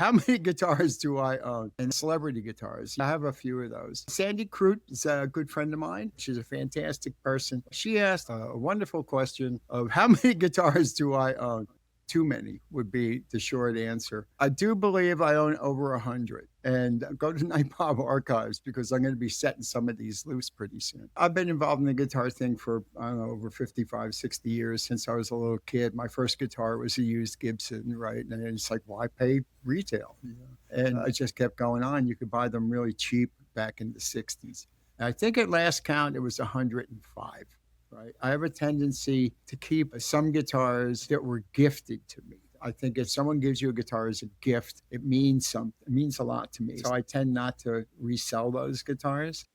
how many guitars do I own? And celebrity guitars. I have a few of those. Sandy Croote is a good friend of mine. She's a fantastic person. She asked a wonderful question of how many guitars do I own? Too many would be the short answer. I do believe I own over 100. And go to Nitebob Archives because I'm going to be setting some of these loose pretty soon. I've been involved in the guitar thing for, I don't know, over 55, 60 years since I was a little kid. My first guitar was a used Gibson, right? And it's like, why pay retail? And I just kept going on. You could buy them really cheap back in the 60s. And I think at last count, it was 105. Right. I have a tendency to keep some guitars that were gifted to me. I think if someone gives you a guitar as a gift, it means something. It means a lot to me. So I tend not to resell those guitars.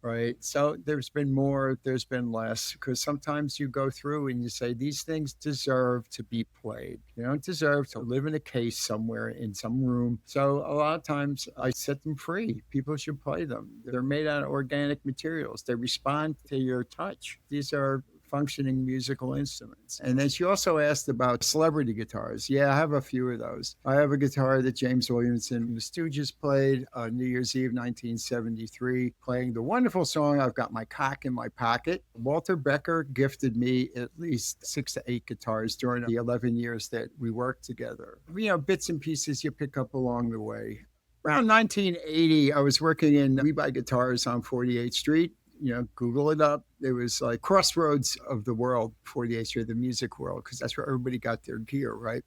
Right. So there's been more, there's been less, because sometimes you go through and you say, these things deserve to be played. You don't deserve to live in a case somewhere in some room. So a lot of times I set them free. People should play them. They're made out of organic materials. They respond to your touch. These are functioning musical instruments. And then she also asked about celebrity guitars. Yeah, I have a few of those. I have a guitar that James Williamson and the Stooges played on New Year's Eve, 1973, playing the wonderful song, I've Got My Cock in My Pocket. Walter Becker gifted me at least 6 to 8 guitars during the 11 years that we worked together. You know, bits and pieces you pick up along the way. Around 1980, I was working in We Buy Guitars on 48th Street. You know, Google it up. It was like crossroads of the world, 48th Street, the music world, because that's where everybody got their gear, right?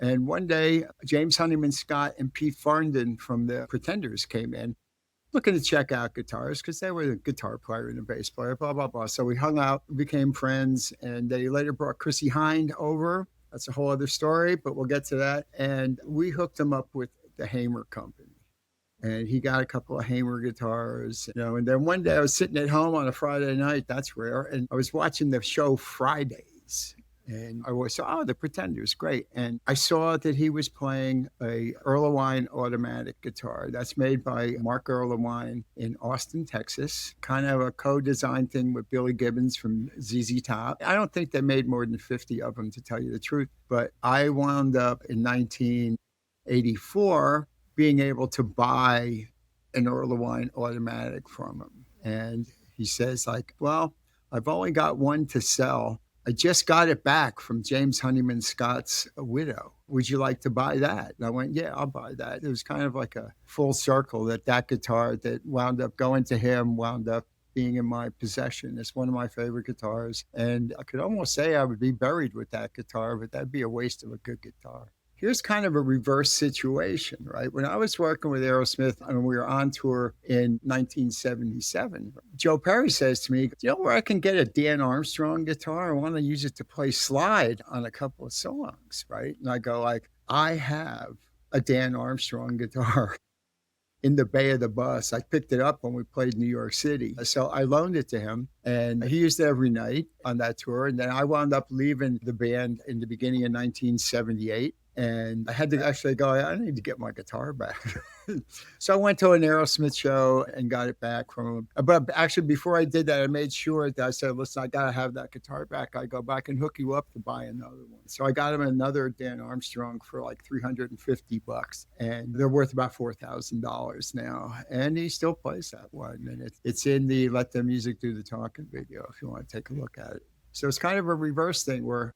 And one day, James Honeyman-Scott and Pete Farndon from the Pretenders came in looking to check out guitars because they were the guitar player and the bass player, blah, blah, blah. So we hung out, became friends, and they later brought Chrissie Hynde over. That's a whole other story, but we'll get to that. And we hooked him up with the Hamer Company. And he got a couple of Hamer guitars, you know. And then one day I was sitting at home on a Friday night, that's rare, and I was watching the show Fridays. And I was, the Pretenders, great. And I saw that he was playing a Erlewine Automatic guitar. That's made by Mark Erlewine in Austin, Texas. Kind of a co-design thing with Billy Gibbons from ZZ Top. I don't think they made more than 50 of them, to tell you the truth. But I wound up in 1984 being able to buy an Erlewine Automatic from him. And he says, like, well, I've only got one to sell. I just got it back from James Honeyman-Scott's widow. Would you like to buy that? And I went, yeah, I'll buy that. It was kind of like a full circle that guitar that wound up going to him, wound up being in my possession. It's one of my favorite guitars. And I could almost say I would be buried with that guitar, but that'd be a waste of a good guitar. Here's kind of a reverse situation, right? When I was working with Aerosmith and we were on tour in 1977, Joe Perry says to me, you know where I can get a Dan Armstrong guitar? I want to use it to play slide on a couple of songs, right? And I go like, I have a Dan Armstrong guitar in the bay of the bus. I picked it up when we played New York City. So I loaned it to him and he used it every night on that tour. And then I wound up leaving the band in the beginning of 1978. And I had to actually go, I need to get my guitar back. So I went to an Aerosmith show and got it back from him. But actually, before I did that, I made sure that I said, listen, I got to have that guitar back. I go back and hook you up to buy another one. So I got him another Dan Armstrong for like $350. And they're worth about $4,000 now. And he still plays that one. And it's in the Let the Music Do the Talking video if you want to take a look at it. So it's kind of a reverse thing where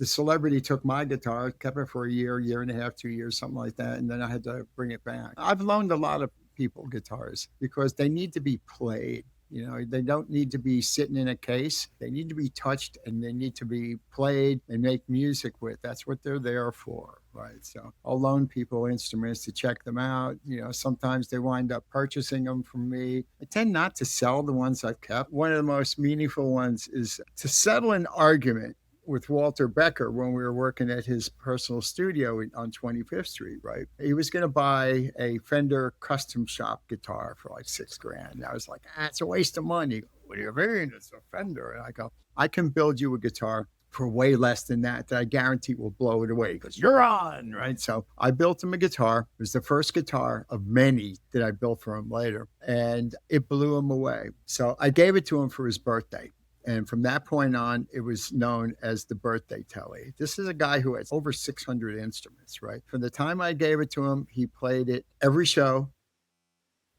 the celebrity took my guitar, kept it for a year and a half, 2 years, something like that, and then I had to bring it back. I've loaned a lot of people guitars because they need to be played. You know, they don't need to be sitting in a case. They need to be touched and they need to be played and make music with. That's what they're there for, right? So I'll loan people instruments to check them out. You know, sometimes they wind up purchasing them from me. I tend not to sell the ones I've kept. One of the most meaningful ones is to settle an argument with Walter Becker when we were working at his personal studio on 25th Street, right? He was going to buy a Fender custom shop guitar for like $6,000. And I was like, it's a waste of money. What do you mean? It's a Fender. And I go, I can build you a guitar for way less than that I guarantee will blow it away because you're on, right? So I built him a guitar. It was the first guitar of many that I built for him later. And it blew him away. So I gave it to him for his birthday. And from that point on, it was known as the birthday Telly. This is a guy who has over 600 instruments, right? From the time I gave it to him, he played it every show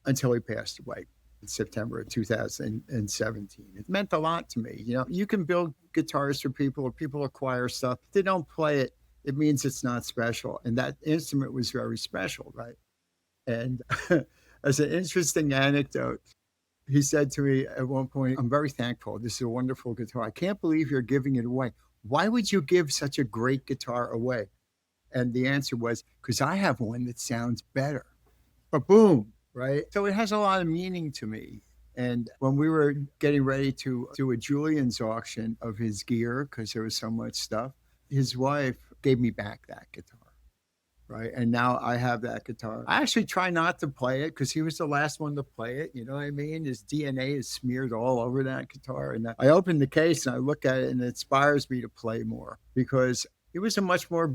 until he passed away in September of 2017. It meant a lot to me. You can build guitars for people, or people acquire stuff. If they don't play it, it means it's not special. And that instrument was very special, right? And as an interesting anecdote, he said to me at one point, I'm very thankful. This is a wonderful guitar. I can't believe you're giving it away. Why would you give such a great guitar away? And the answer was, because I have one that sounds better. But boom, right? So it has a lot of meaning to me. And when we were getting ready to do a Juliens auction of his gear, because there was so much stuff, his wife gave me back that guitar. Right. And now I have that guitar. I actually try not to play it because he was the last one to play it. You know what I mean? His DNA is smeared all over that guitar. And I open the case and I look at it, and it inspires me to play more, because he was a much more,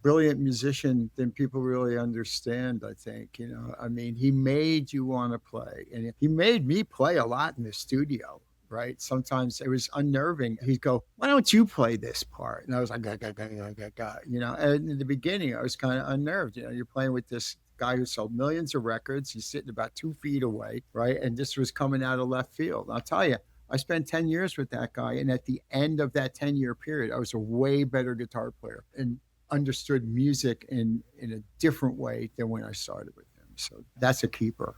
brilliant musician than people really understand, I think. I mean, he made you want to play, and he made me play a lot in the studio. Right. Sometimes it was unnerving. He'd go, why don't you play this part? And I was like, and in the beginning, I was kind of unnerved. You're playing with this guy who sold millions of records. He's sitting about 2 feet away. Right. And this was coming out of left field. I'll tell you, I spent 10 years with that guy. And at the end of that 10-year period, I was a way better guitar player and understood music in a different way than when I started with him. So that's a keeper.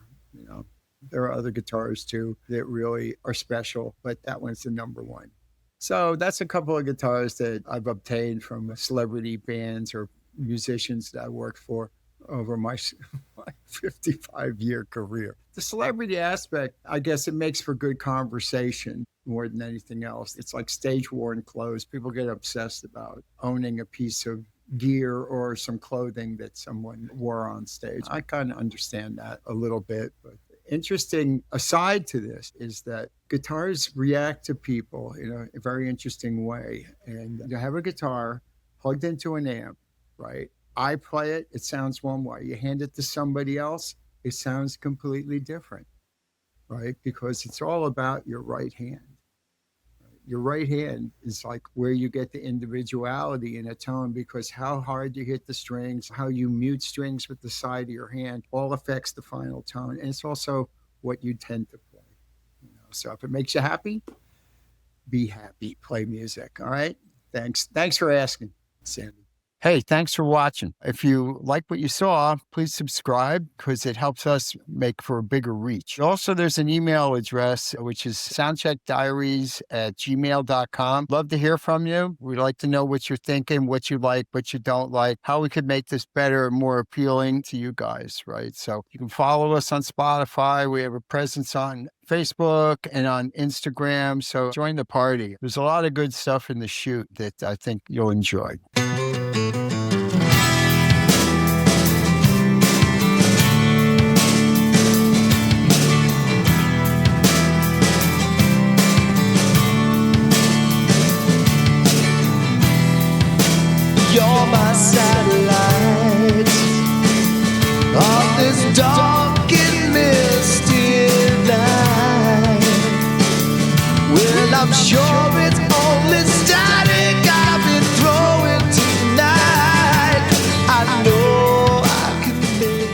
There are other guitars too that really are special, but that one's the number one. So that's a couple of guitars that I've obtained from celebrity bands or musicians that I worked for over my 55-year career. The celebrity aspect, I guess it makes for good conversation more than anything else. It's like stage-worn clothes. People get obsessed about owning a piece of gear or some clothing that someone wore on stage. I kind of understand that a little bit, but interesting aside to this is that guitars react to people in a very interesting way. And you have a guitar plugged into an amp, right? I play it, it sounds one way. You hand it to somebody else, it sounds completely different, right? Because it's all about your right hand. Your right hand is like where you get the individuality in a tone, because how hard you hit the strings, how you mute strings with the side of your hand, all affects the final tone. And it's also what you tend to play. So if it makes you happy, be happy, play music. All right. Thanks for asking, Sandy. Hey, thanks for watching. If you like what you saw, please subscribe, because it helps us make for a bigger reach. Also, there's an email address, which is soundcheckdiaries@gmail.com. Love to hear from you. We'd like to know what you're thinking, what you like, what you don't like, how we could make this better and more appealing to you guys, right? So you can follow us on Spotify. We have a presence on Facebook and on Instagram. So join the party. There's a lot of good stuff in the shoot that I think you'll enjoy. You're my satellite on this dark